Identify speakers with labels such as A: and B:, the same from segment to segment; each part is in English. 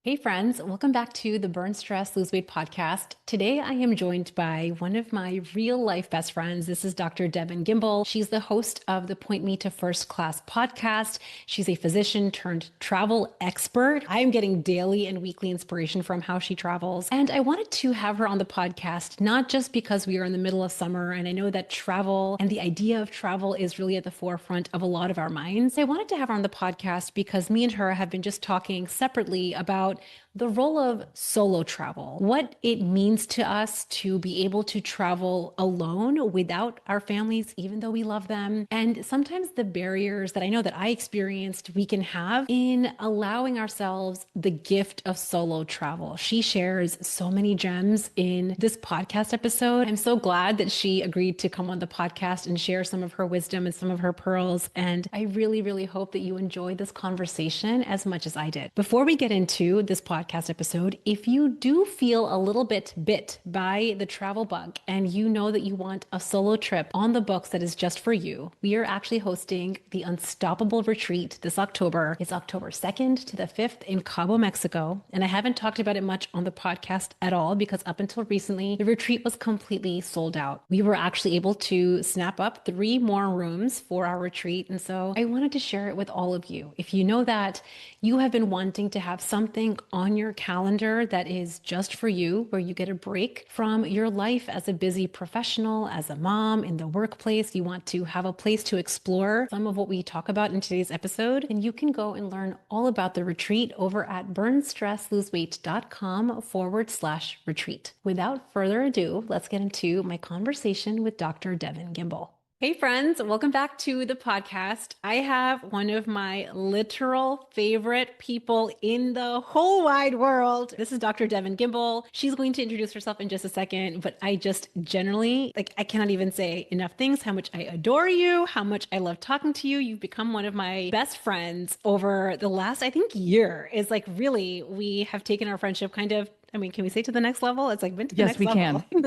A: Hey friends, welcome back to the Burn Stress Lose Weight podcast. Today I am joined by one of my real life best friends. This is Dr. Devon Gimbel. She's the host of the Point Me to First Class podcast. She's a physician turned travel expert. I am getting daily and weekly inspiration from how she travels. And I wanted to have her on the podcast, not just because we are in the middle of summer and I know that travel and the idea of travel is really at the forefront of a lot of our minds. I wanted to have her on the podcast because me and her have been just talking separately about the role of solo travel, what it means to us to be able to travel alone without our families, even though we love them, and sometimes the barriers that I know that I experienced we can have in allowing ourselves the gift of solo travel. She shares so many gems in this podcast episode. I'm so glad that she agreed to come on the podcast and share some of her wisdom and some of her pearls. And I really, really hope that you enjoy this conversation as much as I did. Before we get into this podcast episode, if you do feel a little bit bit by the travel bug and you know that you want a solo trip on the books that is just for you, we are actually hosting the Unstoppable Retreat this October. It's October 2nd to the 5th in Cabo, Mexico. And I haven't talked about it much on the podcast at all because up until recently, the retreat was completely sold out. We were actually able to snap up 3 more rooms for our retreat. And so I wanted to share it with all of you. If you know that you have been wanting to have something on your calendar that is just for you, where you get a break from your life as a busy professional, as a mom in the workplace, you want to have a place to explore some of what we talk about in today's episode, and you can go and learn all about the retreat over at burnstressloseweight.com/retreat. Without further ado, let's get into my conversation with Dr. Devon Gimbel. Hey friends, welcome back to the podcast. I have one of my literal favorite people in the whole wide world. This is Dr. Devon Gimbel. She's going to introduce herself in just a second, but I just generally, I cannot even say enough things, how much I adore you, how much I love talking to you. You've become one of my best friends over the last, I think, year. Is really, we have taken our friendship kind of, can we say to the next level? It's been to the next level. Yes, we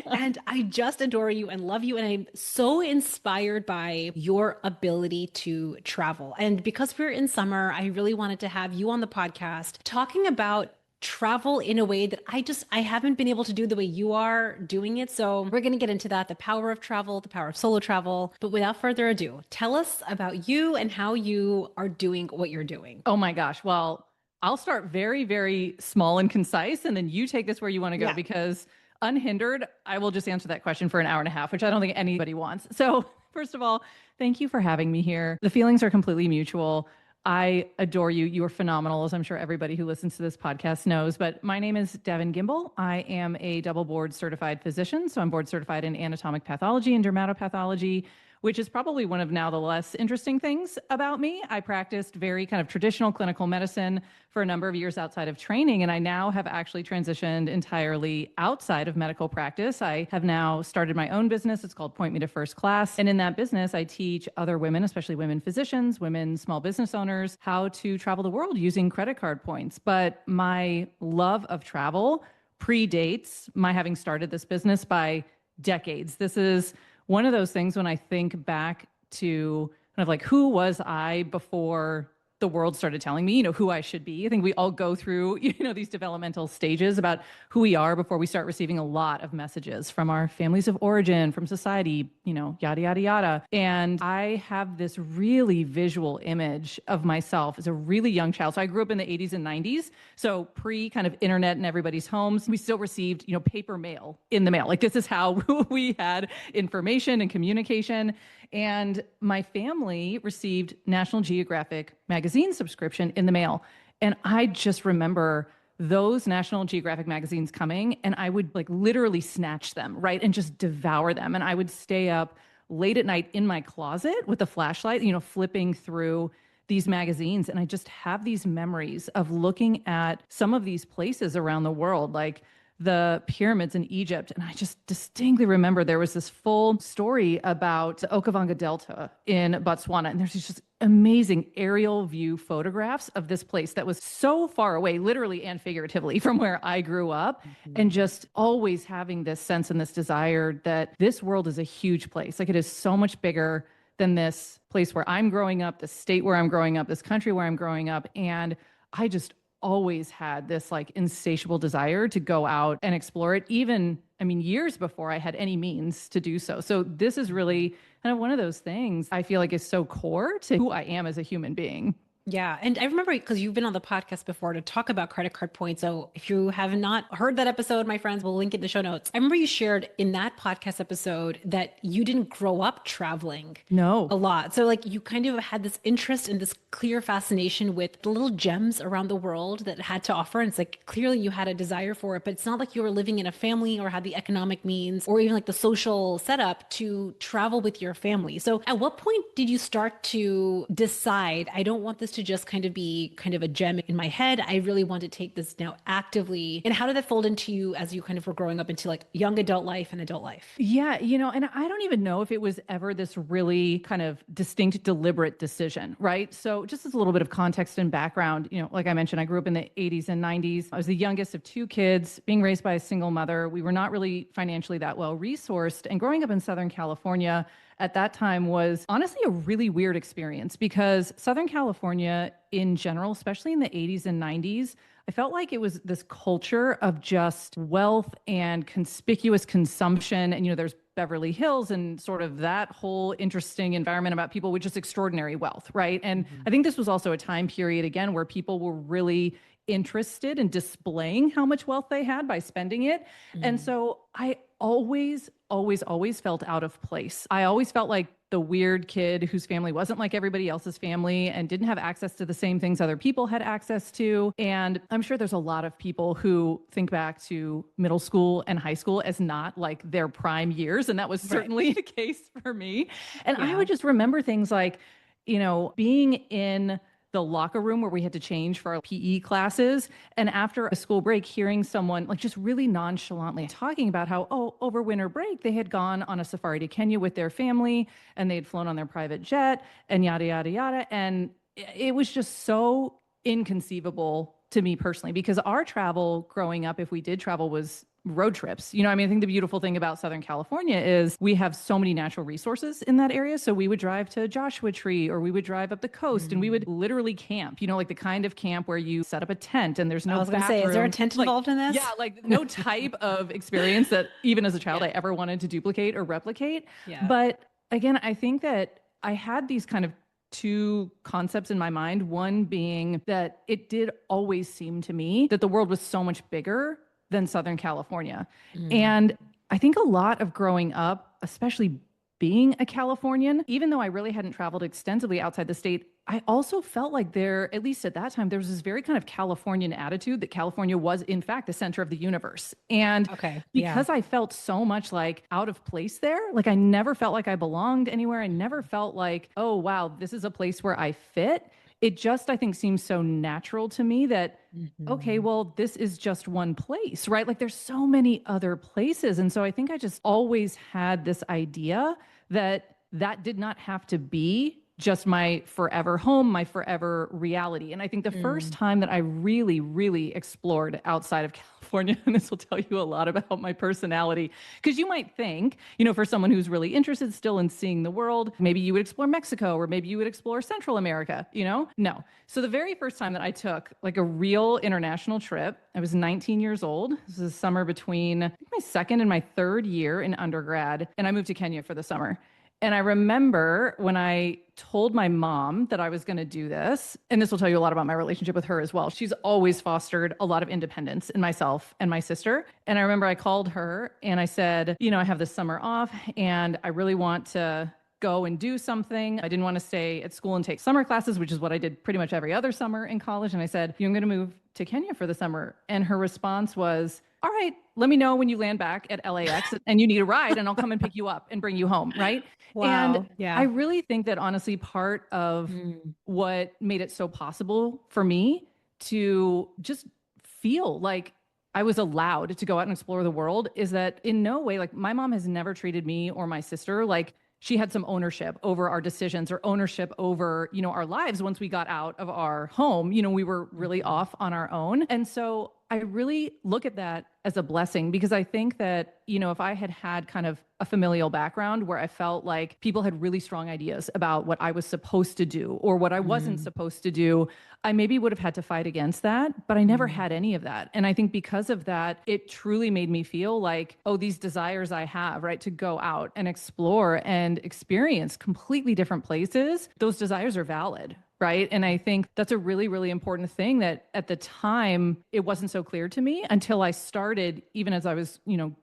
A: can. And I just adore you and love you. And I'm so inspired by your ability to travel. And because we're in summer, I really wanted to have you on the podcast talking about travel in a way that I haven't been able to do the way you are doing it. So we're going to get into that, the power of travel, the power of solo travel. But without further ado, tell us about you and how you are doing what you're doing.
B: Oh my gosh. Well, I'll start very, very small and concise, and then you take this where you want to go, because unhindered, I will just answer that question for an hour and a half, which I don't think anybody wants. So first of all, thank you for having me here. The feelings are completely mutual. I adore you. You are phenomenal, as I'm sure everybody who listens to this podcast knows. But my name is Devon Gimbel. I am a double board certified physician. So I'm board certified in anatomic pathology and dermatopathology, which is probably one of now the less interesting things about me. I practiced very kind of traditional clinical medicine for a number of years outside of training, and I now have actually transitioned entirely outside of medical practice. I have now started my own business. It's called Point Me to First Class. And in that business, I teach other women, especially women physicians, women small business owners, how to travel the world using credit card points. But my love of travel predates my having started this business by decades. This is one of those things when I think back to kind of who was I before the world started telling me, who I should be. I think we all go through, these developmental stages about who we are before we start receiving a lot of messages from our families of origin, from society, yada, yada, yada. And I have this really visual image of myself as a really young child. So I grew up in the 80s and 90s. So pre kind of internet in everybody's homes, we still received, paper mail in the mail. This is how we had information and communication. And my family received National Geographic magazine subscription in the mail. And I just remember those National Geographic magazines coming, and I would literally snatch them, right? And just devour them. And I would stay up late at night in my closet with a flashlight, flipping through these magazines. And I just have these memories of looking at some of these places around the world, like the pyramids in Egypt. And I just distinctly remember there was this full story about the Okavango Delta in Botswana. And there's these just amazing aerial view photographs of this place that was so far away, literally and figuratively, from where I grew up. And just always having this sense and this desire that this world is a huge place. It is so much bigger than this place where I'm growing up, the state where I'm growing up, this country where I'm growing up. And I just always had this like insatiable desire to go out and explore it, even, I mean, years before I had any means to do so. So this is really kind of one of those things I feel like is so core to who I am as a human being.
A: Yeah. And I remember because you've been on the podcast before to talk about credit card points. So if you have not heard that episode, my friends, we'll link it in the show notes. I remember you shared in that podcast episode that you didn't grow up traveling
B: No.
A: a lot. So like you kind of had this interest and this clear fascination with the little gems around the world that it had to offer. And it's like clearly you had a desire for it, but it's not like you were living in a family or had the economic means or even like the social setup to travel with your family. So at what point did you start to decide, I don't want this to just kind of be kind of a gem in my head. I really want to take this now actively. And how did that fold into you as you kind of were growing up into like young adult life and adult life?
B: Yeah, and I don't even know if it was ever this really kind of distinct, deliberate decision, right? So just as a little bit of context and background, like I mentioned, I grew up in the 80s and 90s. I was the youngest of two kids, being raised by a single mother. We were not really financially that well resourced. And growing up in Southern California at that time was honestly a really weird experience because Southern California in general, especially in the 80s and 90s, I felt like it was this culture of just wealth and conspicuous consumption. And, there's Beverly Hills and sort of that whole interesting environment about people with just extraordinary wealth, right? And I think this was also a time period, again, where people were really interested in displaying how much wealth they had by spending it. And so I always felt out of place. I always felt like the weird kid whose family wasn't like everybody else's family and didn't have access to the same things other people had access to. And I'm sure there's a lot of people who think back to middle school and high school as not like their prime years. And that was certainly the case for me. And I would just remember things like, being in the locker room where we had to change for our PE classes. And after a school break, hearing someone like just really nonchalantly talking about how, over winter break, they had gone on a safari to Kenya with their family and they had flown on their private jet and yada, yada, yada. And it was just so inconceivable to me personally, because our travel growing up, if we did travel, was road trips. I think the beautiful thing about Southern California is we have so many natural resources in that area. So we would drive to Joshua Tree or we would drive up the coast and we would literally camp, like the kind of camp where you set up a tent and there's no bathroom. I was going to say,
A: is there a tent involved in this?
B: Yeah, like no type of experience that even as a child I ever wanted to duplicate or replicate. Yeah. But again, I think that I had these kind of two concepts in my mind. One being that it did always seem to me that the world was so much bigger than Southern California. And I think a lot of growing up, especially being a Californian, even though I really hadn't traveled extensively outside the state, I also felt like there, at least at that time, there was this very kind of Californian attitude that California was, in fact, the center of the universe. And because I felt so much like out of place there, like I never felt like I belonged anywhere. I never felt like, oh, wow, this is a place where I fit. It just, I think, seems so natural to me that, okay, well, this is just one place, right? Like there's so many other places. And so I think I just always had this idea that that did not have to be just my forever home, my forever reality. And I think the first time that I really, really explored outside of California, and this will tell you a lot about my personality, because you might think, for someone who's really interested still in seeing the world, maybe you would explore Mexico or maybe you would explore Central America, No. So the very first time that I took like a real international trip, I was 19 years old. This was a summer between I think my second and my third year in undergrad. And I moved to Kenya for the summer. And I remember when I told my mom that I was going to do this, and this will tell you a lot about my relationship with her as well. She's always fostered a lot of independence in myself and my sister. And I remember I called her and I said, I have this summer off and I really want to go and do something. I didn't want to stay at school and take summer classes, which is what I did pretty much every other summer in college. And I said, I'm going to move to Kenya for the summer. And her response was, all right, let me know when you land back at LAX and you need a ride and I'll come and pick you up and bring you home. Right.
A: Wow.
B: And I really think that honestly, part of what made it so possible for me to just feel like I was allowed to go out and explore the world is that in no way, like my mom has never treated me or my sister like she had some ownership over our decisions or ownership over, our lives once we got out of our home. We were really off on our own. And so I really look at that as a blessing because I think that, if I had had kind of a familial background where I felt like people had really strong ideas about what I was supposed to do or what I wasn't supposed to do, I maybe would have had to fight against that, but I never had any of that. And I think because of that, it truly made me feel like, oh, these desires I have, right, to go out and explore and experience completely different places, those desires are valid. Right. And I think that's a really, really important thing that at the time, it wasn't so clear to me until I started, even as I was,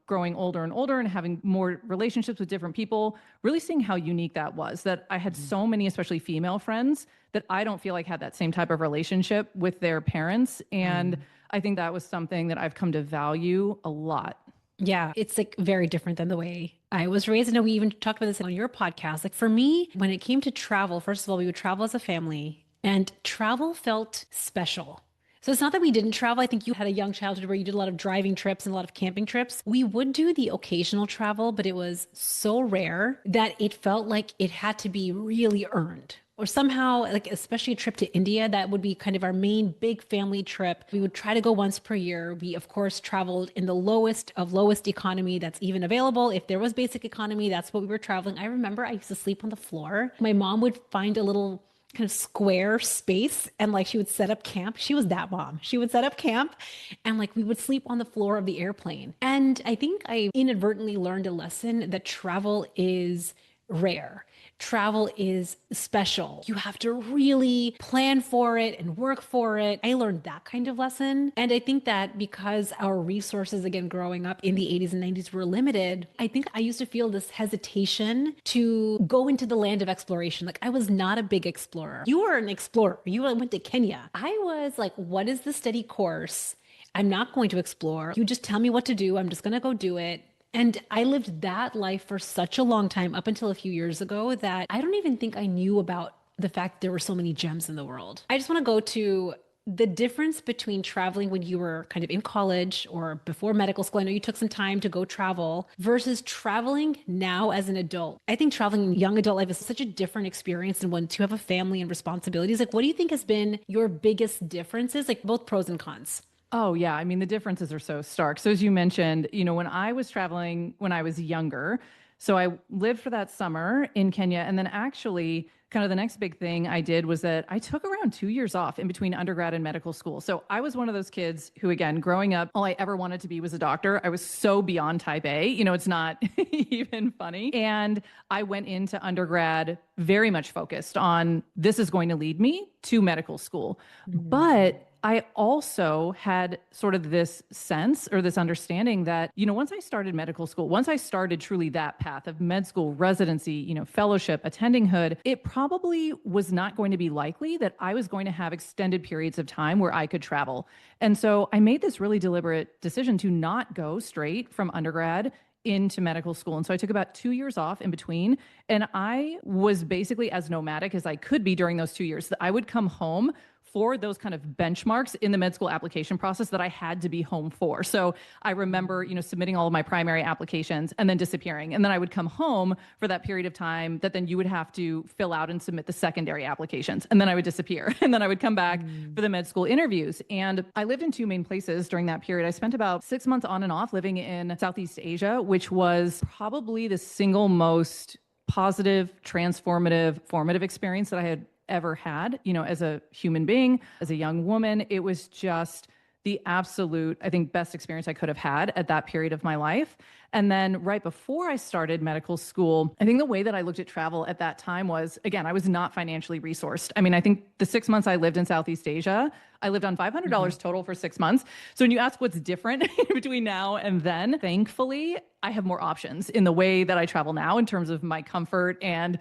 B: growing older and older and having more relationships with different people, really seeing how unique that was, that I had so many, especially female friends, that I don't feel like had that same type of relationship with their parents. And I think that was something that I've come to value a lot.
A: Yeah, it's like very different than the way I was raised. I know we even talked about this on your podcast. Like for me, when it came to travel, first of all, we would travel as a family and travel felt special. So it's not that we didn't travel. I think you had a young childhood where you did a lot of driving trips and a lot of camping trips. We would do the occasional travel, but it was so rare that it felt like it had to be really earned. Or somehow, like especially a trip to India, that would be kind of our main big family trip. We would try to go once per year. We, of course, traveled in the lowest of lowest economy that's even available. If there was basic economy, that's what we were traveling. I remember I used to sleep on the floor. My mom would find a little kind of square space and like she would set up camp. She was that mom. She would set up camp and like we would sleep on the floor of the airplane. And I think I inadvertently learned a lesson that travel is rare. Travel is special. You have to really plan for it and work for it. I learned that kind of lesson. And I think that because our resources, again, growing up in the 80s and 90s were limited, I think I used to feel this hesitation to go into the land of exploration. Like I was not a big explorer. You were an explorer. You went to Kenya. I was like, what is the steady course? I'm not going to explore. You just tell me what to do. I'm just going to go do it. And I lived that life for such a long time, up until a few years ago, that I don't even think I knew about the fact that there were so many gems in the world. I just want to go to the difference between traveling when you were kind of in college or before medical school. I know you took some time to go travel versus traveling now as an adult. I think traveling in young adult life is such a different experience than when you have a family and responsibilities. Like, what do you think has been your biggest differences, like both pros and cons?
B: Oh, yeah. I mean, the differences are so stark. So, as you mentioned, when I was traveling when I was younger, so I lived for that summer in Kenya. And then actually, kind of the next big thing I did was that I took around 2 years off in between undergrad and medical school. So, I was one of those kids who, again, growing up, all I ever wanted to be was a doctor. I was so beyond type A. It's not even funny. And I went into undergrad very much focused on this is going to lead me to medical school. But I also had sort of this sense or this understanding that, once I started medical school, once I started truly that path of med school, residency, fellowship, attending hood, it probably was not going to be likely that I was going to have extended periods of time where I could travel. And so I made this really deliberate decision to not go straight from undergrad into medical school. And so I took about 2 years off in between. And I was basically as nomadic as I could be during those 2 years. I would come home for those kind of benchmarks in the med school application process that I had to be home for. So I remember, submitting all of my primary applications and then disappearing. And then I would come home for that period of time that then you would have to fill out and submit the secondary applications. And then I would disappear. And then I would come back for the med school interviews. And I lived in two main places during that period. I spent about 6 months on and off living in Southeast Asia, which was probably the single most positive, transformative, formative experience that I had ever had, as a human being, as a young woman. It was just the absolute, I think, best experience I could have had at that period of my life. And then right before I started medical school, I think the way that I looked at travel at that time was, again, I was not financially resourced. I mean, I think the 6 months I lived in Southeast Asia, I lived on $500 total for 6 months. So when you ask what's different between now and then, thankfully, I have more options in the way that I travel now in terms of my comfort and,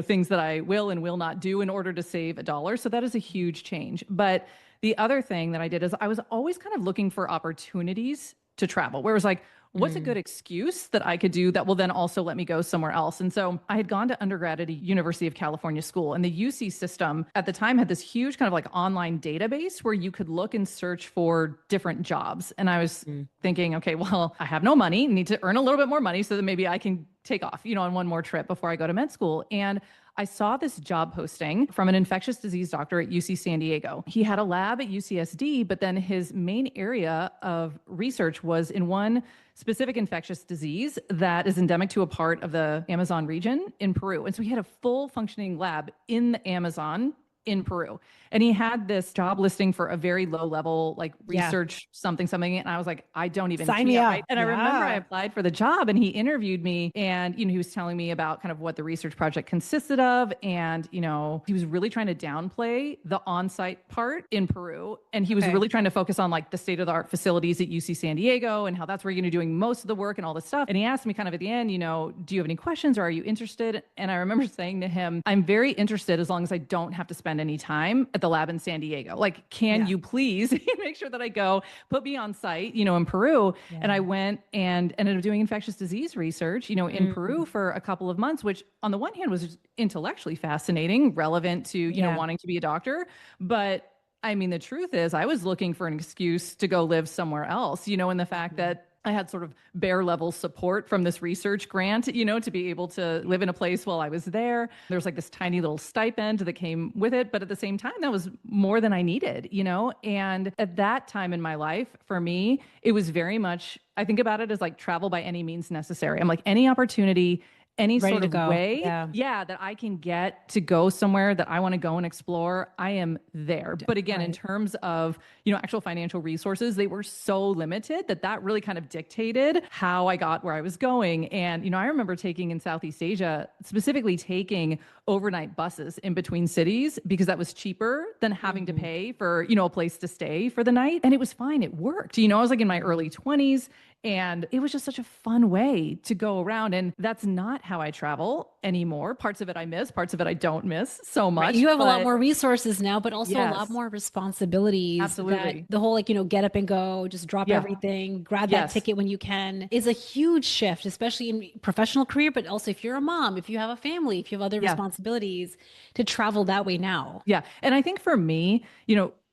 B: things that I will and will not do in order to save a dollar. So that is a huge change. But the other thing that I did is I was always kind of looking for opportunities to travel, where it was like, what's a good excuse that I could do that will then also let me go somewhere else? And so I had gone to undergrad at a University of California school, and the UC system at the time had this huge kind of like online database where you could look and search for different jobs. And I was thinking, okay, well, I have no money, need to earn a little bit more money so that maybe I can take off, on one more trip before I go to med school. And I saw this job posting from an infectious disease doctor at UC San Diego. He had a lab at UCSD, but then his main area of research was in one specific infectious disease that is endemic to a part of the Amazon region in Peru. And so he had a full functioning lab in the Amazon in Peru. And he had this job listing for a very low level, like research something. And I was like, I don't even
A: sign me up.
B: Right? And I remember I applied for the job and he interviewed me and, he was telling me about kind of what the research project consisted of. And, he was really trying to downplay the on-site part in Peru. And he was really trying to focus on like the state of the art facilities at UC San Diego and how that's where you're doing most of the work and all this stuff. And he asked me kind of at the end, do you have any questions or are you interested? And I remember saying to him, I'm very interested as long as I don't have to spend any time at the lab in San Diego. Like, can you please make sure that I go, put me on site, in Peru. Yeah. And I went and ended up doing infectious disease research, in Peru for a couple of months, which on the one hand was just intellectually fascinating, relevant to, wanting to be a doctor. But I mean, the truth is I was looking for an excuse to go live somewhere else, and the fact that I had sort of bare level support from this research grant, to be able to live in a place while I was there. There was like this tiny little stipend that came with it. But at the same time, that was more than I needed, And at that time in my life, for me, it was very much, I think about it as like travel by any means necessary. I'm like, any opportunity, any sort of way, that I can get to go somewhere that I want to go and explore, I am there. But again, in terms of, actual financial resources, they were so limited that really kind of dictated how I got where I was going. And, I remember taking in Southeast Asia, specifically taking overnight buses in between cities because that was cheaper than having to pay for, a place to stay for the night. And it was fine. It worked. I was like in my early 20s. And it was just such a fun way to go around. And that's not how I travel anymore. Parts of it I miss, parts of it I don't miss so much.
A: Right. You have a lot more resources now, but also a lot more responsibilities.
B: Absolutely.
A: The whole get up and go, just drop everything, grab that ticket when you can is a huge shift, especially in professional career, but also if you're a mom, if you have a family, if you have other responsibilities to travel that way now.
B: Yeah. And I think for me,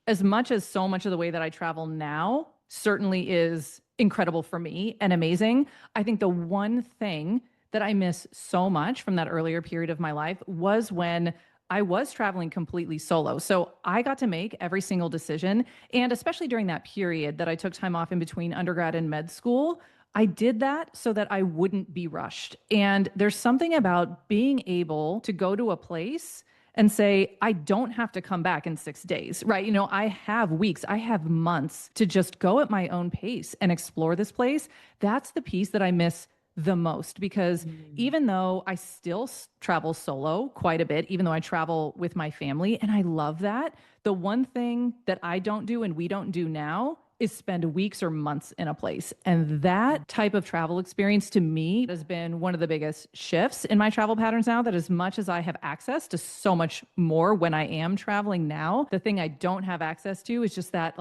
B: as much as so much of the way that I travel now certainly is incredible for me and amazing. I think the one thing that I miss so much from that earlier period of my life was when I was traveling completely solo. So I got to make every single decision. And especially during that period that I took time off in between undergrad and med school, I did that so that I wouldn't be rushed. And there's something about being able to go to a place and say, I don't have to come back in 6 days, right? I have weeks, I have months to just go at my own pace and explore this place. That's the piece that I miss the most because even though I still travel solo quite a bit, even though I travel with my family, and I love that, the one thing that I don't do and we don't do now is spend weeks or months in a place. And that type of travel experience to me has been one of the biggest shifts in my travel patterns now, that as much as I have access to so much more when I am traveling now, the thing I don't have access to is just that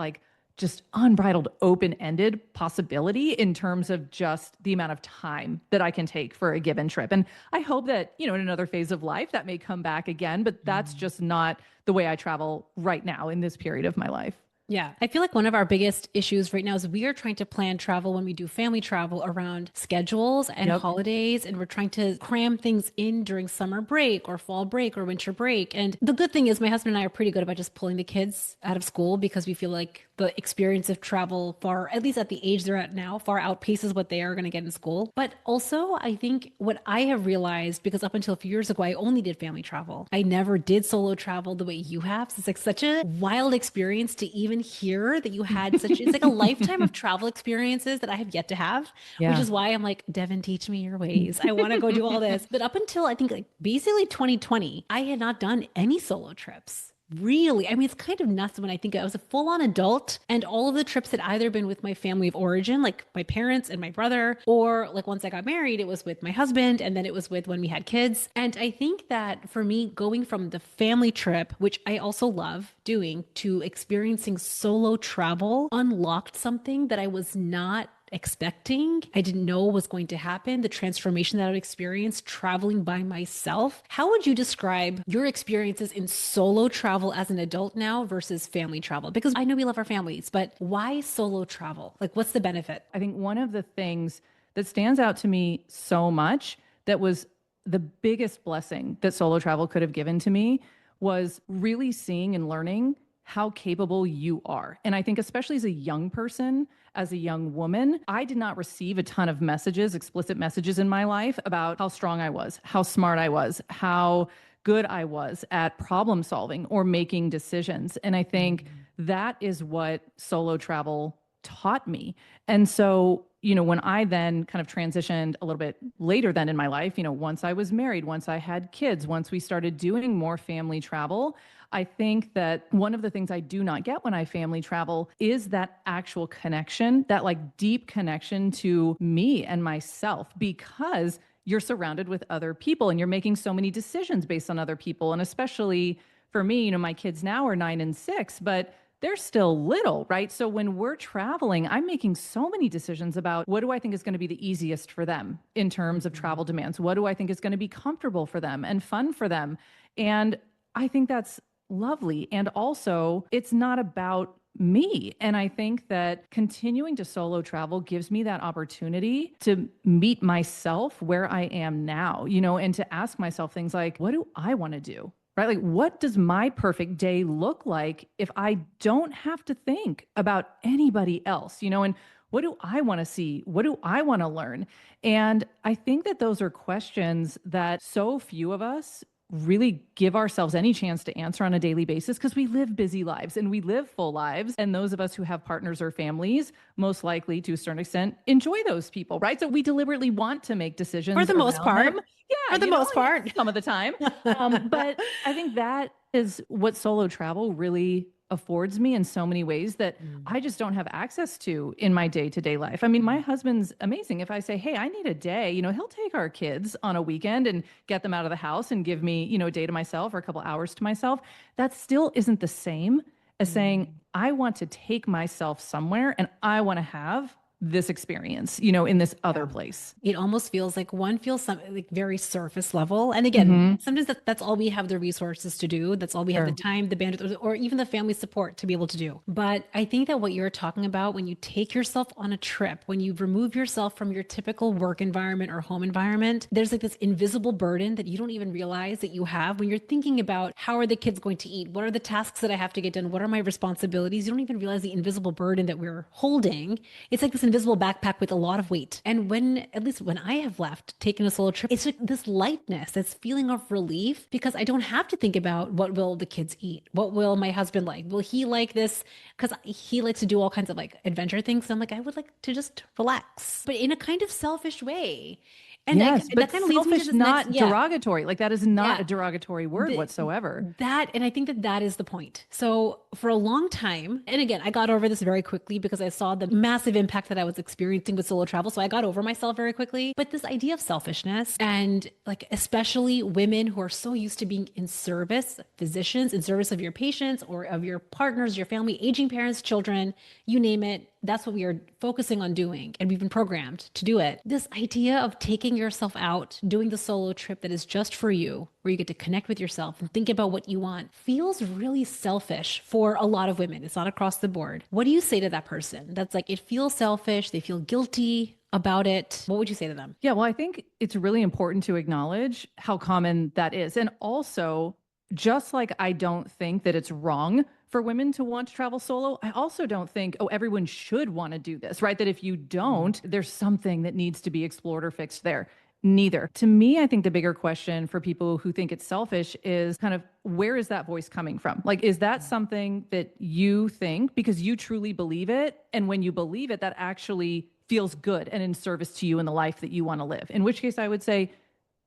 B: just unbridled open-ended possibility in terms of just the amount of time that I can take for a given trip. And I hope that, in another phase of life that may come back again, but that's just not the way I travel right now in this period of my life.
A: Yeah. I feel like one of our biggest issues right now is we are trying to plan travel when we do family travel around schedules and holidays. And we're trying to cram things in during summer break or fall break or winter break. And the good thing is my husband and I are pretty good about just pulling the kids out of school because we feel like the experience of travel far, at least at the age they're at now, far outpaces what they are going to get in school. But also I think what I have realized, because up until a few years ago, I only did family travel. I never did solo travel the way you have. So it's like such a wild experience to even hear that you had it's like a lifetime of travel experiences that I have yet to have, which is why I'm like, Devon, teach me your ways. I want to go do all this. But up until I think basically 2020, I had not done any solo trips. Really, I mean, it's kind of nuts when I think I was a full-on adult and all of the trips had either been with my family of origin, like my parents and my brother, or like once I got married, it was with my husband, and then it was with when we had kids. And I think that for me, going from the family trip, which I also love doing, to experiencing solo travel unlocked something that I was not expecting. I didn't know was going to happen. The transformation that I've experienced traveling by myself. How would you describe your experiences in solo travel as an adult now versus family travel? Because I know we love our families, but why solo travel? Like, what's the benefit?
B: I think one of the things that stands out to me so much that was the biggest blessing that solo travel could have given to me was really seeing and learning how capable you are. And I think, especially as a young person, as a young woman, I did not receive a ton of messages, explicit messages in my life about how strong I was, how smart I was, how good I was at problem solving or making decisions. And I think that is what solo travel taught me. And so, when I then kind of transitioned a little bit later then in my life, once I was married, once I had kids, once we started doing more family travel, I think that one of the things I do not get when I family travel is that actual connection, that like deep connection to me and myself, because you're surrounded with other people and you're making so many decisions based on other people. And especially for me, my kids now are 9 and 6, but they're still little, right? So when we're traveling, I'm making so many decisions about what do I think is going to be the easiest for them in terms of travel demands? What do I think is going to be comfortable for them and fun for them? And I think that's lovely. And also, it's not about me. And I think that continuing to solo travel gives me that opportunity to meet myself where I am now, and to ask myself things like, what do I want to do? Right? Like, what does my perfect day look like if I don't have to think about anybody else, and what do I want to see? What do I want to learn? And I think that those are questions that so few of us really give ourselves any chance to answer on a daily basis, because we live busy lives and we live full lives. And those of us who have partners or families, most likely to a certain extent, enjoy those people, right? So we deliberately want to make decisions
A: For the most part.
B: them. Yeah,
A: For the most part.
B: some of the time. But I think that is what solo travel really affords me in so many ways that I just don't have access to in my day-to-day life. I mean, my husband's amazing. If I say, hey, I need a day, he'll take our kids on a weekend and get them out of the house and give me, a day to myself or a couple hours to myself. That still isn't the same as saying, I want to take myself somewhere and I want to have this experience, in this other place.
A: It almost feels like one feels something like very surface level. And again, sometimes that's all we have the resources to do. That's all we have the time, the bandwidth, or even the family support to be able to do. But I think that what you're talking about, when you take yourself on a trip, when you remove yourself from your typical work environment or home environment, there's like this invisible burden that you don't even realize that you have when you're thinking about how are the kids going to eat? What are the tasks that I have to get done? What are my responsibilities? You don't even realize the invisible burden that we're holding. It's like this invisible backpack with a lot of weight. And at least when I have left, taken a solo trip, it's like this lightness, this feeling of relief, because I don't have to think about what will the kids eat? What will my husband like? Will he like this? Because he likes to do all kinds of like adventure things. So I'm like, I would like to just relax, but in a kind of selfish way. And
B: yes, but that kind of leads me to this not
A: next,
B: derogatory. Like that is not a derogatory word whatsoever.
A: And I think that is the point. So for a long time, and again, I got over this very quickly because I saw the massive impact that I was experiencing with solo travel. So I got over myself very quickly. But this idea of selfishness, and like especially women who are so used to being in service, physicians in service of your patients or of your partners, your family, aging parents, children, you name it. That's what we are focusing on doing. And we've been programmed to do it. This idea of taking yourself out, doing the solo trip that is just for you, where you get to connect with yourself and think about what you want, feels really selfish for a lot of women. It's not across the board. What do you say to that person? That's like, it feels selfish. They feel guilty about it. What would you say to them?
B: Yeah, well, I think it's really important to acknowledge how common that is. And also, just like I don't think that it's wrong for women to want to travel solo, I also don't think, everyone should want to do this, right? That if you don't, there's something that needs to be explored or fixed there. Neither. To me, I think the bigger question for people who think it's selfish is kind of, where is that voice coming from? Like, is that something that you think because you truly believe it? And when you believe it, that actually feels good and in service to you in the life that you want to live. In which case I would say,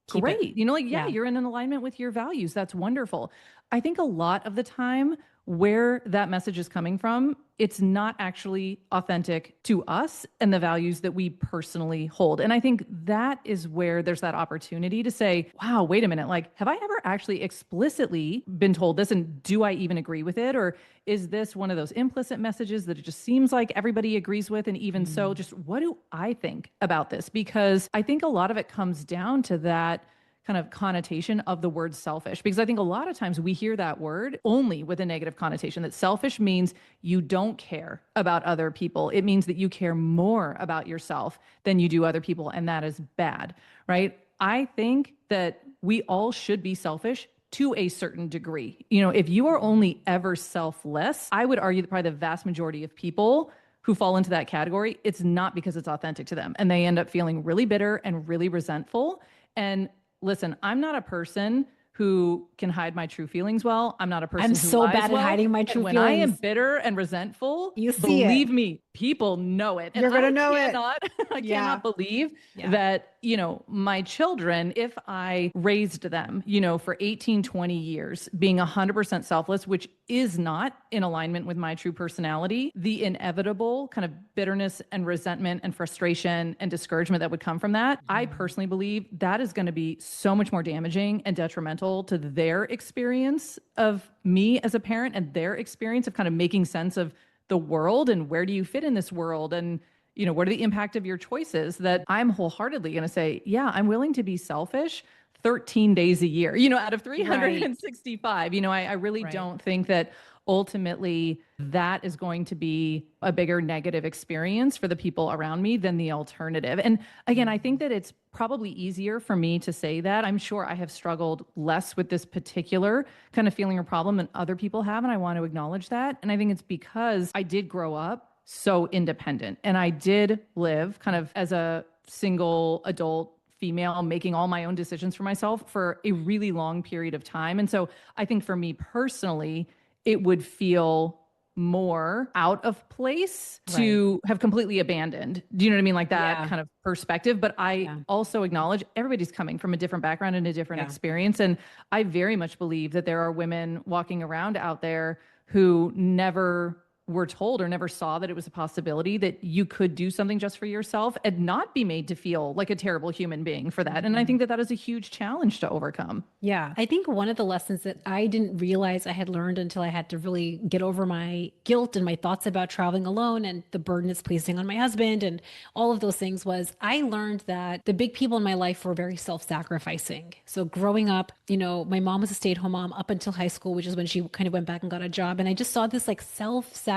B: great. You're in an alignment with your values. That's wonderful. I think a lot of the time where that message is coming from, it's not actually authentic to us and the values that we personally hold. And I think that is where there's that opportunity to say, wow, wait a minute, like, have I ever actually explicitly been told this? And do I even agree with it? Or is this one of those implicit messages that it just seems like everybody agrees with? And even so, just what do I think about this? Because I think a lot of it comes down to that kind of connotation of the word selfish, because I think a lot of times we hear that word only with a negative connotation, that selfish means you don't care about other people. It means that you care more about yourself than you do other people. And that is bad, right? I think that we all should be selfish to a certain degree. You know, if you are only ever selfless, I would argue that probably the vast majority of people who fall into that category, it's not because it's authentic to them. And they end up feeling really bitter and really resentful. And listen, I'm not a person who can hide my true feelings well. I'm not a person
A: I'm
B: who
A: so
B: lies
A: bad at
B: well.
A: hiding my
B: And
A: true
B: when I am
A: feelings.
B: bitter and resentful,
A: You see
B: believe
A: it.
B: me, people know it. And
A: You're gonna know it.
B: I
A: Yeah.
B: cannot believe
A: Yeah.
B: that, you know, my children, if I raised them, you know, for 18, 20 years, being 100% selfless, which is not in alignment with my true personality, the inevitable kind of bitterness and resentment and frustration and discouragement that would come from that, I personally believe that is going to be so much more damaging and detrimental to their experience of me as a parent and their experience of kind of making sense of the world and where do you fit in this world and, you know, what are the impact of your choices, that I'm wholeheartedly going to say, yeah, I'm willing to be selfish 13 days a year, you know, out of 365. You know, I really don't think that ultimately that is going to be a bigger negative experience for the people around me than the alternative. And again, I think that it's probably easier for me to say that. I'm sure I have struggled less with this particular kind of feeling or problem than other people have. And I want to acknowledge that. And I think it's because I did grow up so independent and I did live kind of as a single adult female, making all my own decisions for myself for a really long period of time. And so I think for me personally, it would feel more out of place to have completely abandoned. Do you know what I mean? Like that kind of perspective. But I also acknowledge everybody's coming from a different background and a different experience. And I very much believe that there are women walking around out there who never were told or never saw that it was a possibility that you could do something just for yourself and not be made to feel like a terrible human being for that. And I think that that is a huge challenge to overcome.
A: Yeah. I think one of the lessons that I didn't realize I had learned until I had to really get over my guilt and my thoughts about traveling alone and the burden it's placing on my husband and all of those things was I learned that the big people in my life were very self-sacrificing. So growing up, you know, my mom was a stay-at-home mom up until high school, which is when she kind of went back and got a job. And I just saw this like self-sacrificing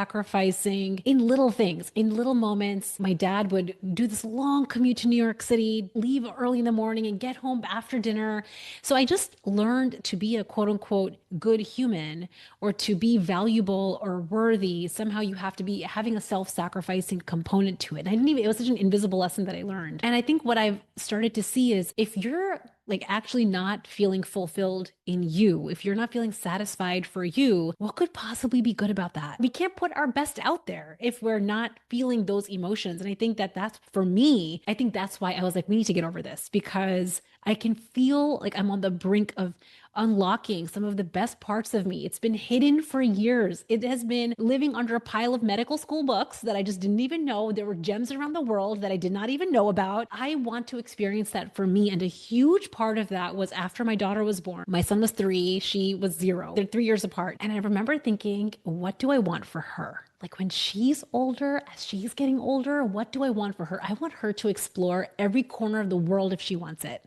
A: in little things, in little moments. My dad would do this long commute to New York City, leave early in the morning and get home after dinner. So I just learned to be a quote unquote good human or to be valuable or worthy. Somehow you have to be having a self-sacrificing component to it. And I didn't even, it was such an invisible lesson that I learned. And I think what I've started to see is if you're like actually not feeling fulfilled in you, if you're not feeling satisfied for you, what could possibly be good about that? We can't put our best out there if we're not feeling those emotions. And I think that that's for me, I think that's why I was like, we need to get over this because I can feel like I'm on the brink of unlocking some of the best parts of me. It's been hidden for years. It has been living under a pile of medical school books that I just didn't even know. There were gems around the world that I did not even know about. I want to experience that for me. And a huge part of that was after my daughter was born. My son was 3, she was 0. They're 3 years apart. And I remember thinking, what do I want for her? Like when she's older, as she's getting older, what do I want for her? I want her to explore every corner of the world if she wants it.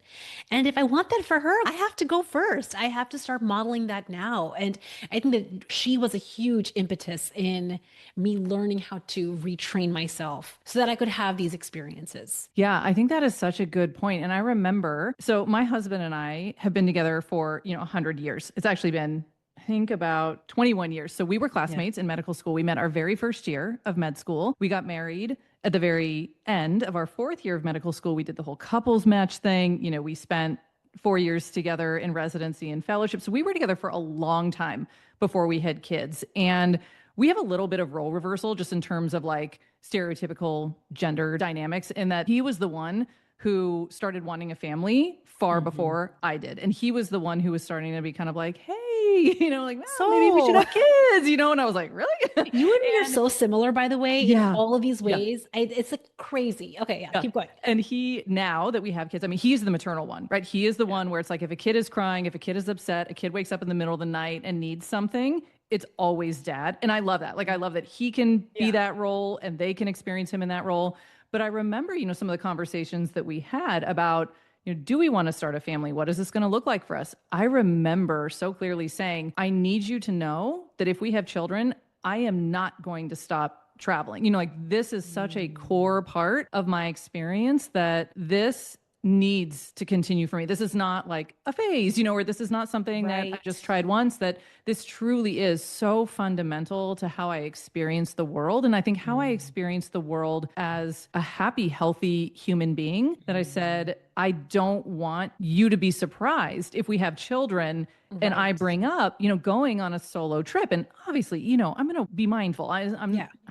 A: And if I want that for her, I have to go first. I have to start modeling that now. And I think that she was a huge impetus in me learning how to retrain myself so that I could have these experiences.
B: Yeah, I think that is such a good point. And I remember, so my husband and I have been together for, 100 years. It's actually been I think about 21 years. So we were classmates in medical school. We met our very first year of med school. We got married at the very end of our 4th year of medical school. We did the whole couples match thing. You know, we spent 4 years together in residency and fellowship. So we were together for a long time before we had kids. And we have a little bit of role reversal just in terms of like stereotypical gender dynamics in that he was the one who started wanting a family far before I did. And he was the one who was starting to be kind of like, hey, like, maybe we should have kids, and I was like, really?
A: You and me are so similar, by the way, in all of these ways. It's like crazy. Okay, keep going.
B: And he, now that we have kids, I mean, he's the maternal one, right? He is the one where it's like, if a kid is crying, if a kid is upset, a kid wakes up in the middle of the night and needs something, it's always dad. And I love that. Like, I love that he can be that role and they can experience him in that role. But I remember, some of the conversations that we had about, do we want to start a family? What is this going to look like for us? I remember so clearly saying, I need you to know that if we have children, I am not going to stop traveling. Like this is such a core part of my experience that this needs to continue for me. This is not like a phase, or this is not something that I just tried once, that this truly is so fundamental to how I experience the world. And I think how I experience the world as a happy, healthy human being, that I said, I don't want you to be surprised if we have children and I bring up, going on a solo trip. And obviously, I'm going to be mindful. I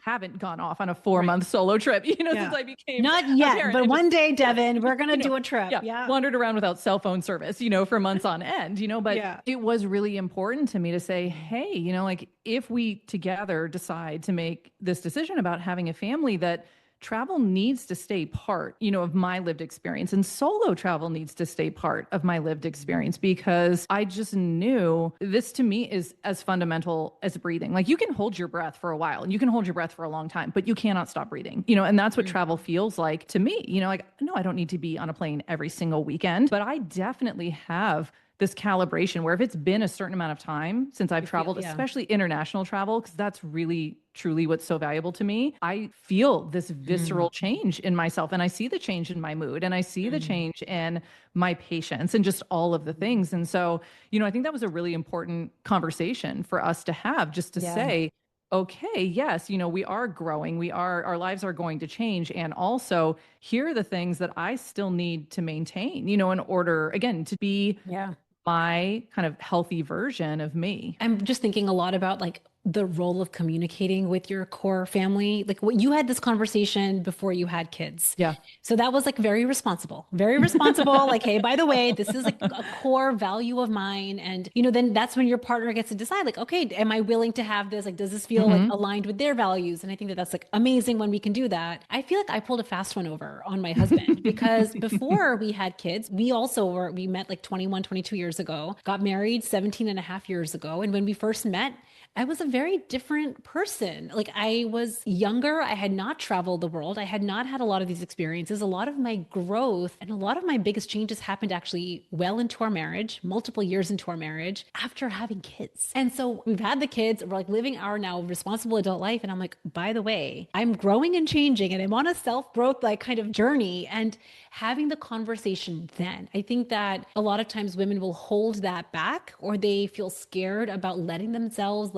B: haven't gone off on a 4-month solo trip, since I became
A: not yet,
B: a parent.
A: but one day, Devon, we're going to do a trip.
B: Wandered around without cell phone service, for months on end, but it was really important to me to say, hey, like if we together decide to make this decision about having a family, that travel needs to stay part, of my lived experience, and solo travel needs to stay part of my lived experience, because I just knew this to me is as fundamental as breathing. Like you can hold your breath for a while and you can hold your breath for a long time, but you cannot stop breathing, and that's what travel feels like to me, like, no, I don't need to be on a plane every single weekend, but I definitely have this calibration where if it's been a certain amount of time since I've traveled, especially international travel, because that's really truly what's so valuable to me, I feel this visceral change in myself, and I see the change in my mood, and I see the change in my patience, and just all of the things. And so, I think that was a really important conversation for us to have, just to say, okay, yes, we are growing. Our lives are going to change. And also, here are the things that I still need to maintain, in order, again, to be my kind of healthy version of me.
A: I'm just thinking a lot about like the role of communicating with your core family. Like what you had this conversation before you had kids.
B: Yeah.
A: So that was like very responsible, like, hey, by the way, this is like a core value of mine. And, then that's when your partner gets to decide like, okay, am I willing to have this? Like, does this feel like aligned with their values? And I think that that's like amazing when we can do that. I feel like I pulled a fast one over on my husband because before we had kids, we met like 21, 22 years ago, got married 17 and a half years ago. And when we first met, I was a very different person. Like I was younger. I had not traveled the world. I had not had a lot of these experiences. A lot of my growth and a lot of my biggest changes happened actually well into our marriage, multiple years into our marriage after having kids. And so we've had the kids, we're like living our now responsible adult life. And I'm like, by the way, I'm growing and changing and I'm on a self-growth like kind of journey, and having the conversation then. I think that a lot of times women will hold that back, or they feel scared about letting themselves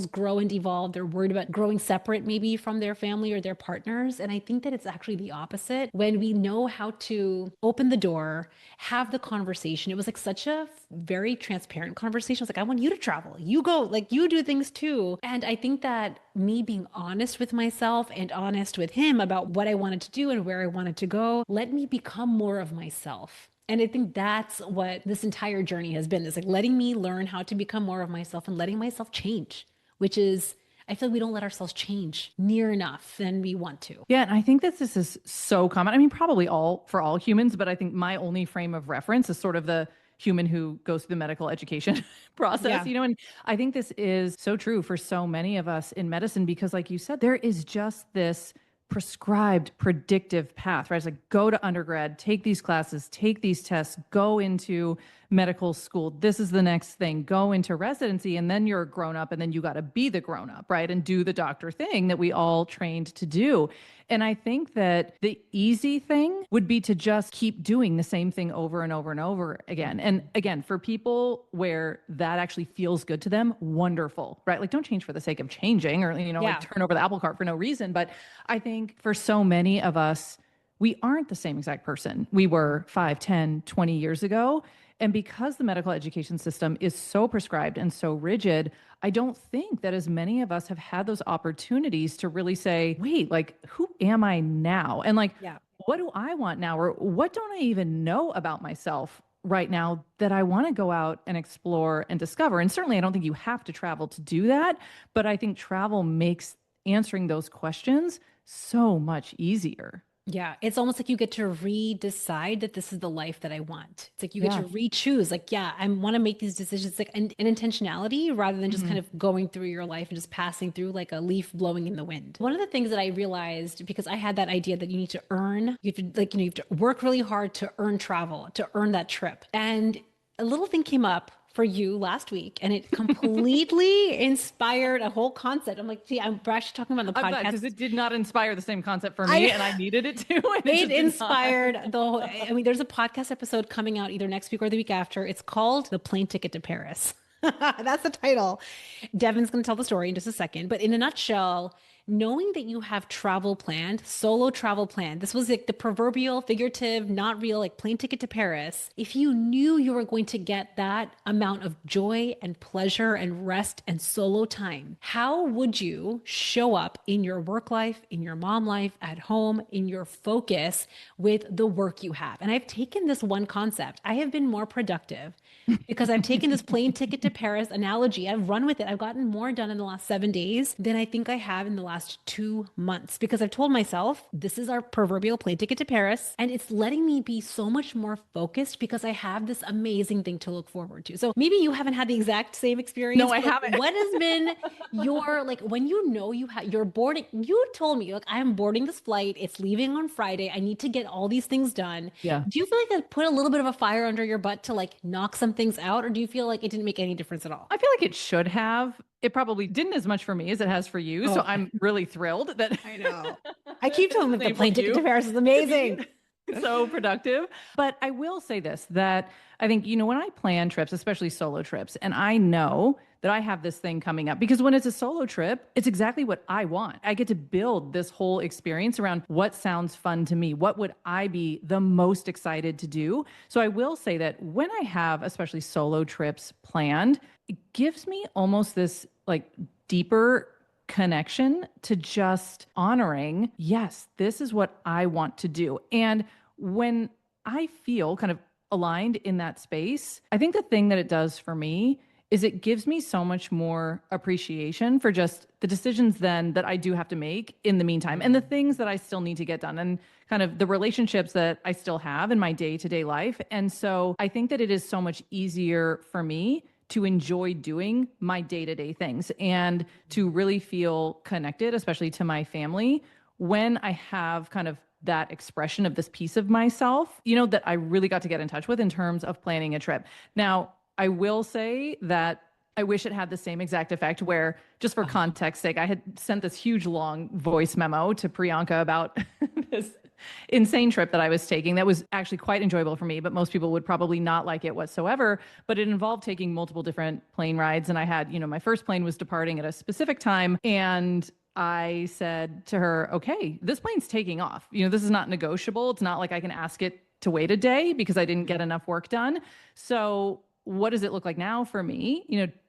A: grow and evolve. They're worried about growing separate maybe from their family or their partners. And I think that it's actually the opposite. When we know how to open the door, have the conversation. It was like such a very transparent conversation. I was like, I want you to travel. You go, like you do things too. And I think that me being honest with myself and honest with him about what I wanted to do and where I wanted to go let me become more of myself. And I think that's what this entire journey has been. It's like letting me learn how to become more of myself and letting myself change, which is, I feel like we don't let ourselves change near enough than we want to.
B: Yeah. And I think that this is so common. I mean, probably for all humans, but I think my only frame of reference is sort of the human who goes through the medical education process, and I think this is so true for so many of us in medicine, because like you said, there is just this prescribed predictive path, right? It's like go to undergrad, take these classes, take these tests, go into medical school. This is the next thing, go into residency, and then you're a grown up, and then you got to be the grown up, right? And do the doctor thing that we all trained to do. And I think that the easy thing would be to just keep doing the same thing over and over and over again. And again, for people where that actually feels good to them, wonderful, right? Like don't change for the sake of changing, or, like turn over the apple cart for no reason. But I think for so many of us, we aren't the same exact person we were 5, 10, 20 years ago. And because the medical education system is so prescribed and so rigid, I don't think that as many of us have had those opportunities to really say, wait, like, who am I now? And like, what do I want now? Or what don't I even know about myself right now that I want to go out and explore and discover? And certainly I don't think you have to travel to do that, but I think travel makes answering those questions so much easier.
A: Yeah, it's almost like you get to re-decide that this is the life that I want. It's like you get to re-choose. Like, I want to make these decisions, like an intentionality rather than just kind of going through your life and just passing through like a leaf blowing in the wind. One of the things that I realized, because I had that idea that you need to earn, you have to you have to work really hard to earn travel, to earn that trip. And a little thing came up for you last week, and it completely inspired a whole concept. I'm like, gee, we're actually talking about the
B: I'm glad because
A: podcast.
B: it did not inspire the same concept for me,
A: I
B: and I needed it to, and it
A: It
B: just did not.
A: inspired the whole, I mean, there's a podcast episode coming out either next week or the week after. It's called The Plane Ticket to Paris. That's the title. Devon's going to tell the story in just a second. But in a nutshell, knowing that you have travel planned, solo travel planned, this was like the proverbial, figurative, not real, like plane ticket to Paris. If you knew you were going to get that amount of joy and pleasure and rest and solo time, how would you show up in your work life, in your mom life, at home, in your focus with the work you have? And I've taken this one concept. I have been more productive because I've taken this plane ticket to Paris analogy. I've run with it. I've gotten more done in the last 7 days than I think I have in the last 2 months because I've told myself this is our proverbial plane ticket to Paris. And it's letting me be so much more focused because I have this amazing thing to look forward to. So maybe you haven't had the exact same experience.
B: No, I haven't.
A: What has been your, like, when you know you're boarding, you told me, like, I'm boarding this flight. It's leaving on Friday. I need to get all these things done.
B: Yeah.
A: Do you feel like that put a little bit of a fire under your butt to like knock some things out, or do you feel like it didn't make any difference at all?
B: I feel like it should have. It probably didn't as much for me as it has for you. So I'm really thrilled that
A: I know. I keep telling them the
B: Same
A: plane
B: with
A: ticket to
B: you.
A: Paris is amazing.
B: So productive. But I will say this, that I think, when I plan trips, especially solo trips, and I know that I have this thing coming up because when it's a solo trip, it's exactly what I want. I get to build this whole experience around what sounds fun to me. What would I be the most excited to do? So I will say that when I have especially solo trips planned, it gives me almost this like deeper connection to just honoring, yes, this is what I want to do. And when I feel kind of aligned in that space, I think the thing that it does for me is it gives me so much more appreciation for just the decisions then that I do have to make in the meantime and the things that I still need to get done and kind of the relationships that I still have in my day-to-day life. And so I think that it is so much easier for me to enjoy doing my day-to-day things and to really feel connected, especially to my family, when I have kind of that expression of this piece of myself, that I really got to get in touch with in terms of planning a trip. Now, I will say that I wish it had the same exact effect where, just for context sake, I had sent this huge long voice memo to Priyanka about this insane trip that I was taking that was actually quite enjoyable for me, but most people would probably not like it whatsoever. But it involved taking multiple different plane rides. And I had, my first plane was departing at a specific time. And I said to her, okay, this plane's taking off. This is not negotiable. It's not like I can ask it to wait a day because I didn't get enough work done. So what does it look like now for me,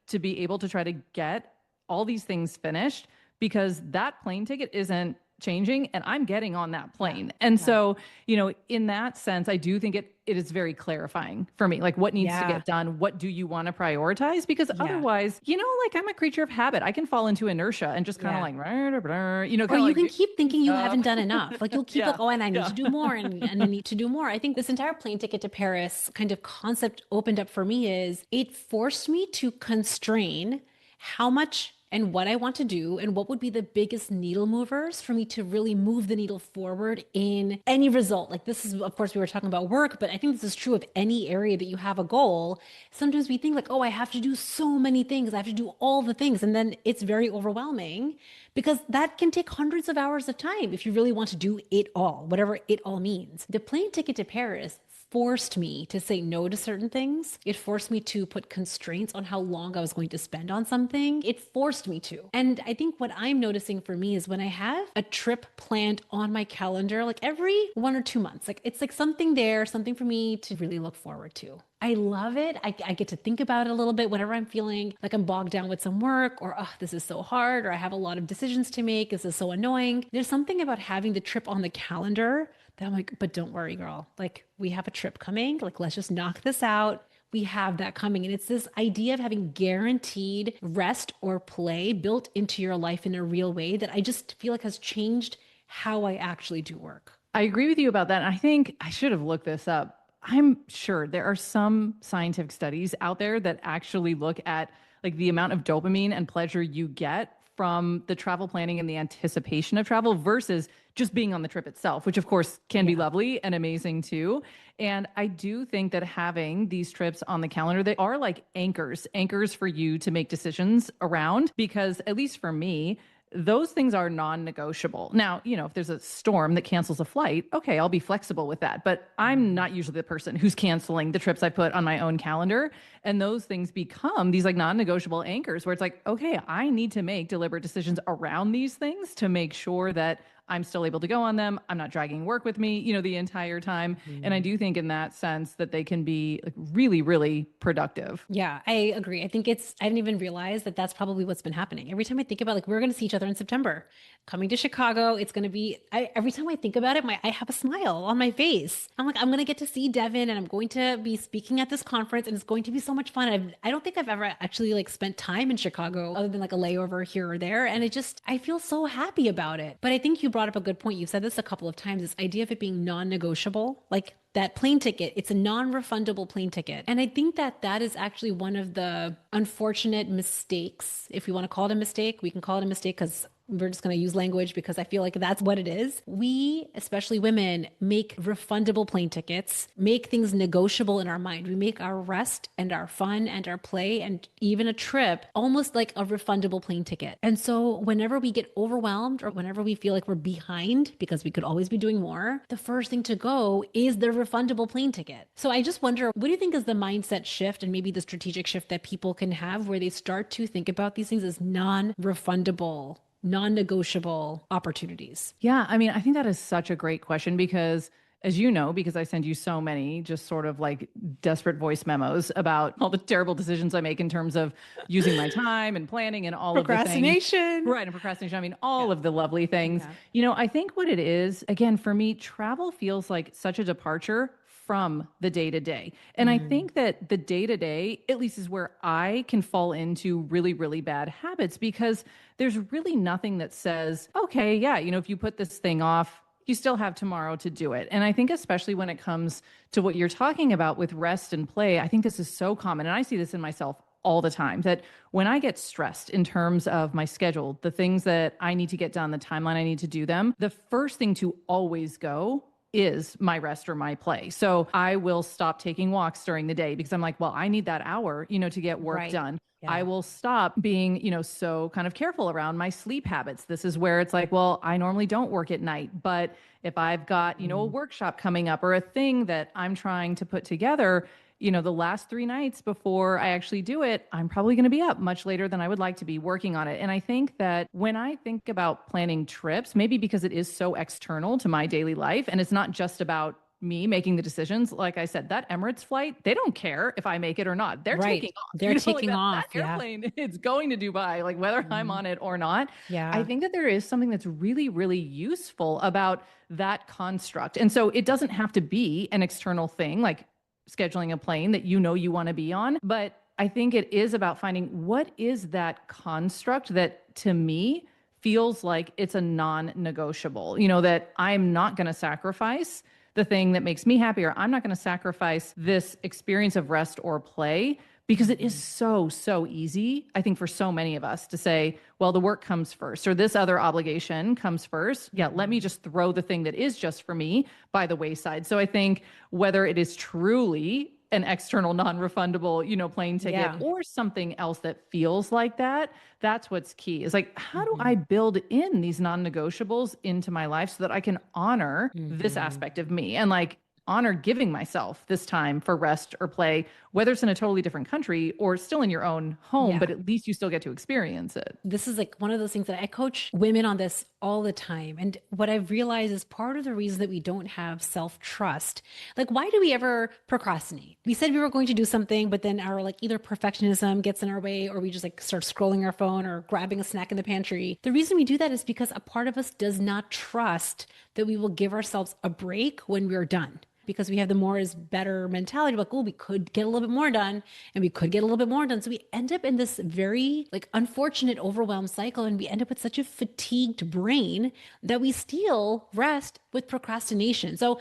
B: to be able to try to get all these things finished because that plane ticket isn't changing and I'm getting on that plane. And so, in that sense, I do think it is very clarifying for me, like what needs to get done. What do you want to prioritize? Because otherwise, like I'm a creature of habit. I can fall into inertia and just kind of like,
A: or you can keep thinking you haven't done enough. Like you'll keep like, oh, and I need to do more and I need to do more. I think this entire plane ticket to Paris kind of concept opened up for me is it forced me to constrain how much and what I want to do and what would be the biggest needle movers for me to really move the needle forward in any result. Like this is, of course, we were talking about work, but I think this is true of any area that you have a goal. Sometimes we think like, oh, I have to do so many things. I have to do all the things. And then it's very overwhelming because that can take hundreds of hours of time if you really want to do it all, whatever it all means. The plane ticket to Paris forced me to say no to certain things. It forced me to put constraints on how long I was going to spend on something. It forced me to. And I think what I'm noticing for me is when I have a trip planned on my calendar, like every 1 or 2 months, like it's like something there, something for me to really look forward to. I love it. I get to think about it a little bit whenever I'm feeling like I'm bogged down with some work or, oh, this is so hard, or I have a lot of decisions to make. This is so annoying. There's something about having the trip on the calendar that I'm like, but don't worry, girl. Like we have a trip coming. Like, let's just knock this out. We have that coming. And it's this idea of having guaranteed rest or play built into your life in a real way that I just feel like has changed how I actually do work.
B: I agree with you about that. And I think I should have looked this up. I'm sure there are some scientific studies out there that actually look at like the amount of dopamine and pleasure you get from the travel planning and the anticipation of travel versus just being on the trip itself, which of course can be lovely and amazing too. And I do think that having these trips on the calendar, they are like anchors for you to make decisions around, because at least for me, those things are non-negotiable. Now, if there's a storm that cancels a flight, okay, I'll be flexible with that. But I'm not usually the person who's canceling the trips I put on my own calendar. And those things become these like non-negotiable anchors where it's like, okay, I need to make deliberate decisions around these things to make sure that I'm still able to go on them. I'm not dragging work with me, the entire time. And I do think in that sense that they can be like really, really productive.
A: Yeah, I agree. I think I didn't even realize that that's probably what's been happening. Every time I think about like, we're going to see each other in September, coming to Chicago, it's going to be, every time I think about it, I have a smile on my face. I'm like, I'm going to get to see Devon and I'm going to be speaking at this conference and it's going to be so much fun. I don't think I've ever actually like spent time in Chicago other than like a layover here or there. And I feel so happy about it. But I think you brought up a good point. You've said this a couple of times, this idea of it being non-negotiable, like that plane ticket, it's a non-refundable plane ticket. And I think that is actually one of the unfortunate mistakes. If we want to call it a mistake, we can call it a mistake because we're just going to use language because I feel like that's what it is. We, especially women, make refundable plane tickets, make things negotiable in our mind. We make our rest and our fun and our play and even a trip almost like a refundable plane ticket. And so whenever we get overwhelmed or whenever we feel like we're behind because we could always be doing more, the first thing to go is the refundable plane ticket. So I just wonder, what do you think is the mindset shift and maybe the strategic shift that people can have where they start to think about these things as non-refundable, non-negotiable opportunities?
B: Yeah, I mean, I think that is such a great question because, as you know, because I send you so many just sort of like desperate voice memos about all the terrible decisions I make in terms of using my time and planning and all of the things.
A: Procrastination.
B: Right. And procrastination. I mean, all of the lovely things. Yeah. I think what it is, again, for me, travel feels like such a departure from the day to day. And I think that the day to day, at least, is where I can fall into really, really bad habits because there's really nothing that says, okay, yeah, if you put this thing off, you still have tomorrow to do it. And I think especially when it comes to what you're talking about with rest and play, I think this is so common. And I see this in myself all the time, that when I get stressed in terms of my schedule, the things that I need to get done, the timeline I need to do them, the first thing to always go is my rest or my play. So I will stop taking walks during the day because I'm like, well, I need that hour, to get work done. Yeah. I will stop being, so kind of careful around my sleep habits. This is where it's like, well, I normally don't work at night, but if I've got, a workshop coming up or a thing that I'm trying to put together, the last 3 nights before I actually do it, I'm probably going to be up much later than I would like to be working on it. And I think that when I think about planning trips, maybe because it is so external to my daily life and it's not just about me making the decisions. Like I said, that Emirates flight, they don't care if I make it or not. They're taking off.
A: They're taking off.
B: That airplane, it's going to Dubai, like whether I'm on it or not. Yeah. I think that there is something that's really, really useful about that construct. And so it doesn't have to be an external thing, like scheduling a plane that you want to be on. But I think it is about finding what is that construct that to me feels like it's a non-negotiable, that I'm not going to sacrifice the thing that makes me happy, or I'm not going to sacrifice this experience of rest or play, because it is so, so easy, I think, for so many of us to say, well, the work comes first, or this other obligation comes first. Yeah, let me just throw the thing that is just for me by the wayside. So I think whether it is truly an external non-refundable, plane ticket or something else that feels like that, that's what's key. Is like, how do I build in these non-negotiables into my life so that I can honor this aspect of me and like honor giving myself this time for rest or play, whether it's in a totally different country or still in your own home, but at least you still get to experience it.
A: This is like one of those things that I coach women on this all the time. And what I've realized is part of the reason that we don't have self-trust. Like, why do we ever procrastinate? We said we were going to do something, but then our like either perfectionism gets in our way, or we just like start scrolling our phone or grabbing a snack in the pantry. The reason we do that is because a part of us does not trust that we will give ourselves a break when we're done. Because we have the more is better mentality, like, oh, we could get a little bit more done and we could get a little bit more done. So we end up in this very like unfortunate overwhelmed cycle, and we end up with such a fatigued brain that we steal rest with procrastination. So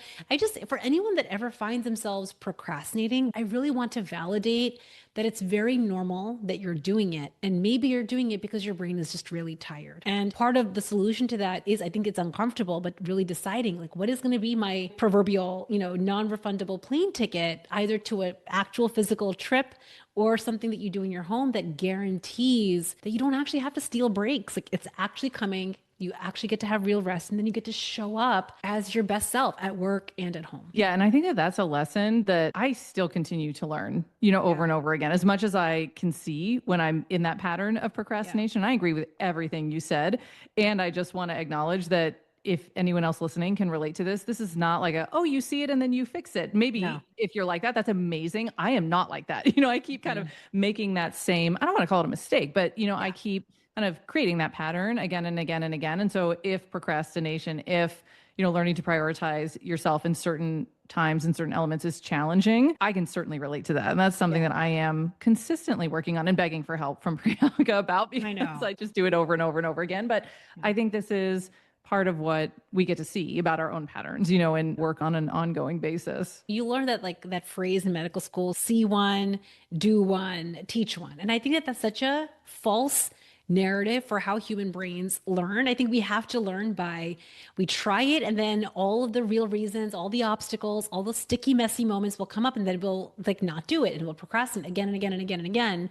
A: for anyone that ever finds themselves procrastinating, I really want to validate that it's very normal that you're doing it. And maybe you're doing it because your brain is just really tired. And part of the solution to that is, I think it's uncomfortable, but really deciding like, what is going to be my proverbial, non-refundable plane ticket, either to an actual physical trip or something that you do in your home that guarantees that you don't actually have to steal breaks. Like it's actually coming. You actually get to have real rest, and then you get to show up as your best self at work and at home.
B: Yeah. And I think that that's a lesson that I still continue to learn, over and over again, as much as I can see when I'm in that pattern of procrastination. I agree with everything you said. And I just want to acknowledge that if anyone else listening can relate to this, this is not like oh, you see it and then you fix it. Maybe
A: No.
B: if you're like that, that's amazing. I am not like that. I keep kind of making that same, I don't want to call it a mistake, but I keep kind of creating that pattern again and again and again. And so if procrastination, if, learning to prioritize yourself in certain times and certain elements is challenging, I can certainly relate to that. And that's something that I am consistently working on and begging for help from Priyanka about, because I just do it over and over and over again. But I think this is part of what we get to see about our own patterns, and work on an ongoing basis.
A: You learn that like that phrase in medical school, see one, do one, teach one. And I think that that's such a false narrative for how human brains learn. I think we have to learn by we try it, and then all of the real reasons, all the obstacles, all the sticky, messy moments will come up, and then we'll like not do it, and we'll procrastinate again and again and again and again.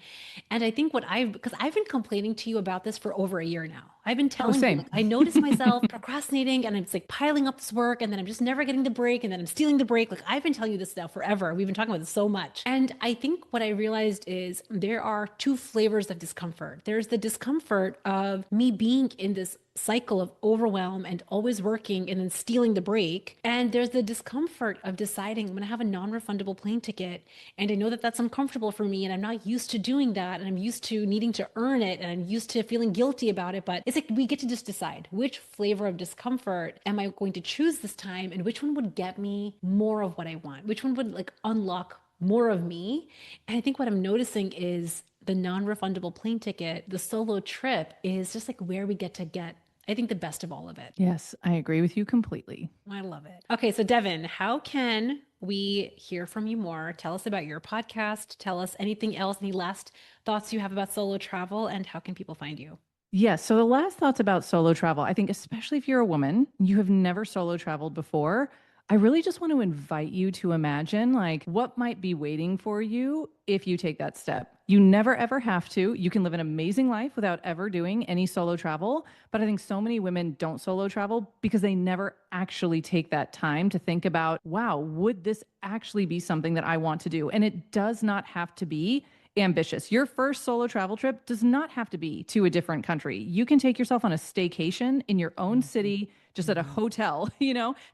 A: And I think because I've been complaining to you about this for over a year now. I've been telling you, like, I notice myself procrastinating, and it's like piling up this work, and then I'm just never getting the break, and then I'm stealing the break. Like I've been telling you this now forever. We've been talking about this so much. And I think what I realized is there are two flavors of discomfort. There's the discomfort of me being in this cycle of overwhelm and always working and then stealing the break. And there's the discomfort of deciding I'm going to have a non-refundable plane ticket. And I know that that's uncomfortable for me. And I'm not used to doing that. And I'm used to needing to earn it. And I'm used to feeling guilty about it. But it's like we get to just decide which flavor of discomfort am I going to choose this time, and which one would get me more of what I want, which one would like unlock more of me. And I think what I'm noticing is the non-refundable plane ticket, the solo trip is just like where we get to get, I think, the best of all of it.
B: Yes, I agree with you completely.
A: I love it. Okay, so Devon, how can we hear from you more? Tell us about your podcast. Tell us anything else, any last thoughts you have about solo travel, and how can people find you?
B: Yes. So the last thoughts about solo travel, I think, especially if you're a woman, you have never solo traveled before, I really just want to invite you to imagine like what might be waiting for you if you take that step. You never ever have to. You can live an amazing life without ever doing any solo travel. But I think so many women don't solo travel because they never actually take that time to think about, wow, would this actually be something that I want to do? And it does not have to be ambitious. Your first solo travel trip does not have to be to a different country. You can take yourself on a staycation in your own city, just at a hotel,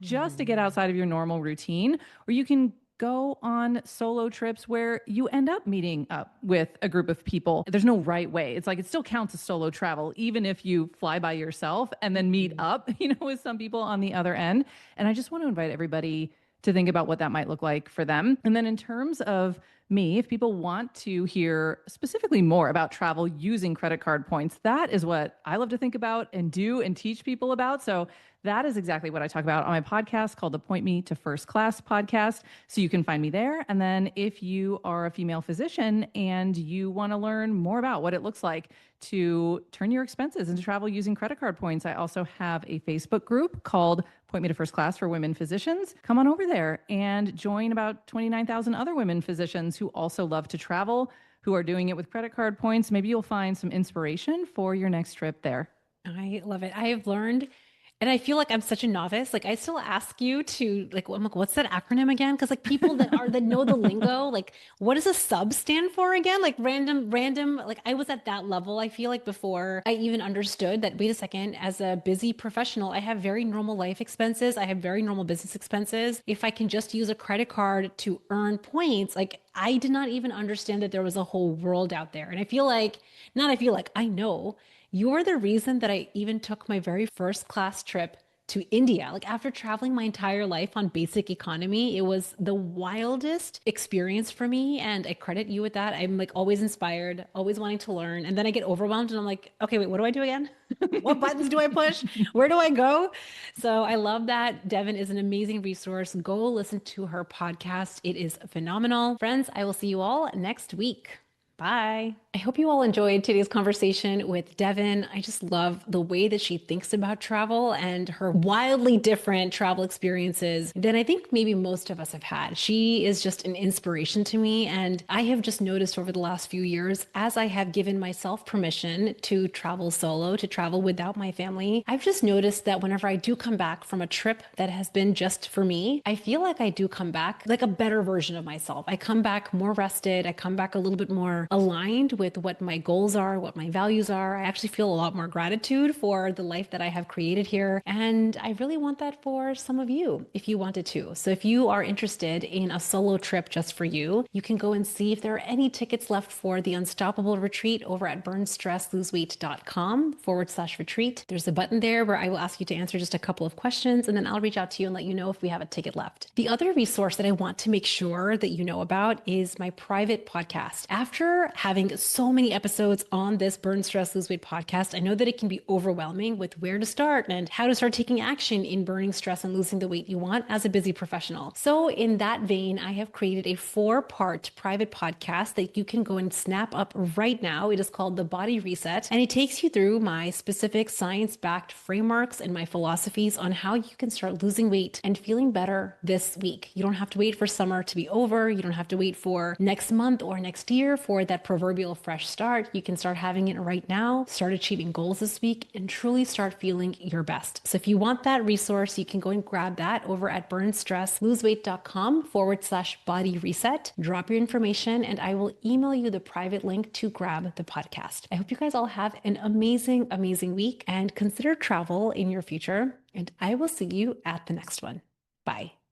B: just to get outside of your normal routine. Or you can go on solo trips where you end up meeting up with a group of people. There's no right way. It's like it still counts as solo travel, even if you fly by yourself and then meet up, with some people on the other end. And I just want to invite everybody to think about what that might look like for them. And then in terms of me, if people want to hear specifically more about travel using credit card points, that is what I love to think about and do and teach people about. So that is exactly what I talk about on my podcast called the Point Me to First Class podcast. So you can find me there. And then if you are a female physician and you want to learn more about what it looks like to turn your expenses into travel using credit card points, I also have a Facebook group called Point Me to First Class for Women Physicians. Come on over there and join about 29,000 other women physicians who also love to travel, who are doing it with credit card points. Maybe you'll find some inspiration for your next trip there.
A: I love it. I have learned, and I feel like I'm such a novice. Like I still ask you to like, I'm like, what's that acronym again? Because like people that know the lingo, like what does a sub stand for again? Like random. Like I was at that level. I feel like before I even understood that. Wait a second. As a busy professional, I have very normal life expenses. I have very normal business expenses. If I can just use a credit card to earn points, like I did not even understand that there was a whole world out there. And I know. You're the reason that I even took my very first class trip to India. Like after traveling my entire life on basic economy, it was the wildest experience for me. And I credit you with that. I'm like always inspired, always wanting to learn. And then I get overwhelmed and I'm like, okay, wait, what do I do again? What buttons do I push? Where do I go? So I love that. Devon is an amazing resource. Go listen to her podcast. It is phenomenal. Friends, I will see you all next week. Bye. I hope you all enjoyed today's conversation with Devon. I just love the way that she thinks about travel and her wildly different travel experiences than I think maybe most of us have had. She is just an inspiration to me. And I have just noticed over the last few years, as I have given myself permission to travel solo, to travel without my family, I've just noticed that whenever I do come back from a trip that has been just for me, I feel like I do come back like a better version of myself. I come back more rested. I come back a little bit more aligned with what my goals are, what my values are. I actually feel a lot more gratitude for the life that I have created here. And I really want that for some of you if you wanted to. So if you are interested in a solo trip just for you, you can go and see if there are any tickets left for the Unstoppable Retreat over at burnstressloseweight.com/retreat. There's a button there where I will ask you to answer just a couple of questions, and then I'll reach out to you and let you know if we have a ticket left. The other resource that I want to make sure that you know about is my private podcast. After having so many episodes on this Burn, Stress, Lose Weight podcast, I know that it can be overwhelming with where to start and how to start taking action in burning stress and losing the weight you want as a busy professional. So in that vein, I have created a 4-part private podcast that you can go and snap up right now. It is called The Body Reset, and it takes you through my specific science-backed frameworks and my philosophies on how you can start losing weight and feeling better this week. You don't have to wait for summer to be over. You don't have to wait for next month or next year for that proverbial fresh start. You can start having it right now, start achieving goals this week, and truly start feeling your best. So if you want that resource, you can go and grab that over at burnstressloseweight.com/body reset. Drop your information and I will email you the private link to grab the podcast. I hope you guys all have an amazing, amazing week and consider travel in your future. And I will see you at the next one. Bye.